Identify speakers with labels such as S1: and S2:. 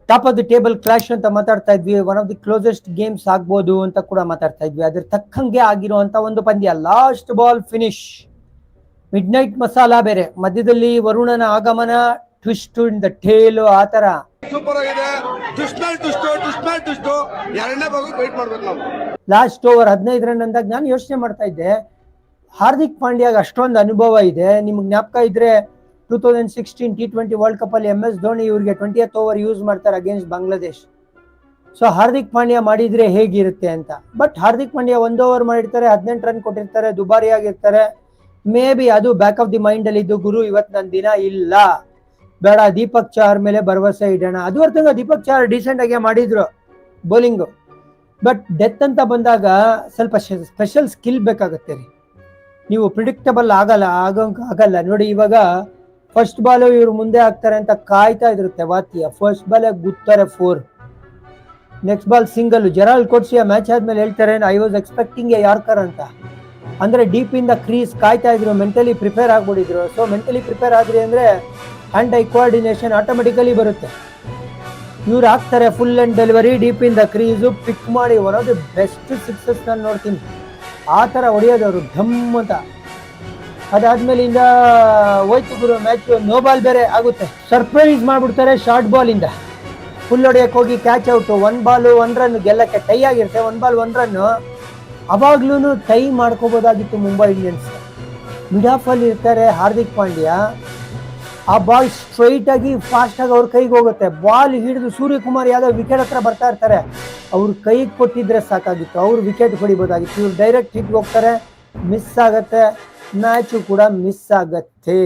S1: Top of the table clash ಅಂತ ಮಾತಾಡ್ತಾ ಇದ್ವಿ. One of the closest games ಆಗ್ಬೋದು ಅಂತ ಕೂಡ ಮಾತಾಡ್ತಾ ಇದ್ವಿ. ಅದ್ರ ತಕ್ಕಂಗೆ ಆಗಿರುವಂತ ಒಂದು ಪಂದ್ಯ, last ball finish, mid night masala ಬೇರೆ, ಮಧ್ಯದಲ್ಲಿ ವರುಣನ ಆಗಮನ, ಟ್ವಿಸ್ಟ್ ಇನ್ ದ ಟೇಲ್, ಆ ತರ
S2: ಸೂಪರ್ ಆಗಿದೆ. ಎರಡನೇ ಭಾಗ ವೇಟ್ ಮಾಡ್ಬೇಕು ನಾವು.
S1: ಲಾಸ್ಟ್ ಓವರ್ 15 ರನ್ ಅಂದಾಗ ನಾನು ಯೋಚನೆ ಮಾಡ್ತಾ ಇದ್ದೆ, ಹಾರ್ದಿಕ್ ಪಾಂಡ್ಯಾಗ ಅಷ್ಟೊಂದು ಅನುಭವ ಇದೆ. ನಿಮ್ಗೆ ಜ್ಞಾಪಕ ಇದ್ರೆ 2016 T20 ವರ್ಲ್ಡ್ ಕಪ್ ಅಲ್ಲಿ MS ಧೋನಿ ಇವ್ರಿಗೆ 20th ಓವರ್ ಯೂಸ್ ಮಾಡ್ತಾರೆ ಅಗೇನ್ಸ್ಟ್ ಬಾಂಗ್ಲಾದೇಶ್. ಸೊ ಹಾರ್ದಿಕ್ ಪಾಂಡ್ಯ ಮಾಡಿದ್ರೆ ಹೇಗಿರುತ್ತೆ ಅಂತ. ಬಟ್ ಹಾರ್ದಿಕ್ ಪಾಂಡ್ಯ 1 ಓವರ್ ಮಾಡಿರ್ತಾರೆ, 18 ರನ್ ಕೊಟ್ಟಿರ್ತಾರೆ, ದುಬಾರಿ ಆಗಿರ್ತಾರೆ. ಮೇ ಬಿ ಅದು ಬ್ಯಾಕ್ ಆಫ್ ದಿ ಮೈಂಡ್ ಅಲ್ಲಿ ಇದ್ದು, ಗುರು ಇವತ್ತು ನನ್ನ ದಿನ ಇಲ್ಲ, ಬೇಡ ದೀಪಕ್ ಚಾರ್ ಮೇಲೆ ಭರವಸೆ ಇಡೋಣ. ಅದುವರೆಗೂ ದೀಪಕ್ ಚಾರ್ ಡಿಸೆಂಟ್ ಆಗಿ ಮಾಡಿದ್ರು ಬೌಲಿಂಗ್. ಬಟ್ ಡೆತ್ ಅಂತ ಬಂದಾಗ ಸ್ವಲ್ಪ ಸ್ಪೆಷಲ್ ಸ್ಕಿಲ್ ಬೇಕಾಗುತ್ತೆ ರೀ. ನೀವು ಪ್ರಿಡಿಕ್ಟಬಲ್ ಆಗಲ್ಲ ನೋಡಿ. ಇವಾಗ ಫಸ್ಟ್ ಬಾಲ್ ಇವ್ರು ಮುಂದೆ ಆಗ್ತಾರೆ ಅಂತ ಕಾಯ್ತಾ ಇರುತ್ತೆ ವಾತಿಯ, ಫಸ್ಟ್ ಬಾಲ್ ಗುತ್ತಾರೆ 4, ನೆಕ್ಸ್ಟ್ ಬಾಲ್ ಸಿಂಗಲ್. ಜೆರಾಲ್ಡ್ ಕೋಟ್ಸಿಯ ಮ್ಯಾಚ್ ಆದ್ಮೇಲೆ ಹೇಳ್ತಾರೆ, I was expecting a yorker ಅಂತ. ಅಂದ್ರೆ ಡೀಪ್ ಇನ್ ದ ಕ್ರೀಸ್ ಕಾಯ್ತಾ ಇದ್ರು, ಮೆಂಟಲಿ ಪ್ರಿಪೇರ್ ಆಗ್ಬಿಟ್ಟಿದ್ರು. ಸೊ ಮೆಂಟಲಿ ಪ್ರಿಪೇರ್ ಆದ್ರಿ ಅಂದ್ರೆ ಹ್ಯಾಂಡ್ ಐ ಕೋಆರ್ಡಿನೇಷನ್ ಆಟೋಮೆಟಿಕಲಿ ಬರುತ್ತೆ. ಇವ್ರು ಹಾಕ್ತಾರೆ full and delivery deep in the crease, pick ಮಾಡಿ one of the best sixes ನಾನು ನೋಡ್ತೀನಿ. ಆ ಥರ ಹೊಡೆಯೋದವರು ಢಮ್ ಅಂತ. ಅದಾದ್ಮೇಲೆ ಇಂದ ಹೋಯ್ತು ಗುರು ಮ್ಯಾಚ್, ನೋ ಬಾಲ್ ಬೇರೆ ಆಗುತ್ತೆ. ಸರ್ಪ್ರೈಸ್ ಮಾಡ್ಬಿಡ್ತಾರೆ ಶಾರ್ಟ್ ಬಾಲ್ ಇಂದ, ಫುಲ್ ಹೊಡೆಯಕ್ಕೆ ಹೋಗಿ ಕ್ಯಾಚ್ ಔಟ್. 1 ಬಾಲ್ 1 ರನ್ ಗೆಲ್ಲಕ್ಕೆ ಟೈ ಆಗಿರುತ್ತೆ. 1 ಬಾಲ್ 1 ರನ್ ಅವಾಗ್ಲೂ ಟೈ ಮಾಡ್ಕೋಬೋದಾಗಿತ್ತು ಮುಂಬೈ ಇಂಡಿಯನ್ಸ್. ಮಿಡ್ ಆಫ್ ಅಲ್ಲಿ ಇರ್ತಾರೆ ಹಾರ್ದಿಕ್ ಪಾಂಡ್ಯ, ಆ ಬಾಲ್ ಸ್ಟ್ರೈಟ್ ಆಗಿ ಫಾಸ್ಟ್ ಆಗಿ ಅವ್ರ ಕೈಗೆ ಹೋಗುತ್ತೆ. ಬಾಲ್ ಹಿಡಿದು ಸೂರ್ಯಕುಮಾರ್ ಯಾದವ್ ವಿಕೆಟ್ ಹತ್ರ ಬರ್ತಾ ಇರ್ತಾರೆ, ಅವ್ರ ಕೈಗೆ ಕೊಟ್ಟಿದ್ರೆ ಸಾಕಾಗಿತ್ತು, ಅವ್ರು ವಿಕೆಟ್ ಹೊಡಿಬೋದಾಗಿತ್ತು. ಇವ್ರು ಡೈರೆಕ್ಟ್ ಹಿಟ್ ಹೋಗ್ತಾರೆ, ಮಿಸ್ ಆಗತ್ತೆ, ಮ್ಯಾಚು ಕೂಡ ಮಿಸ್ ಆಗತ್ತೆ.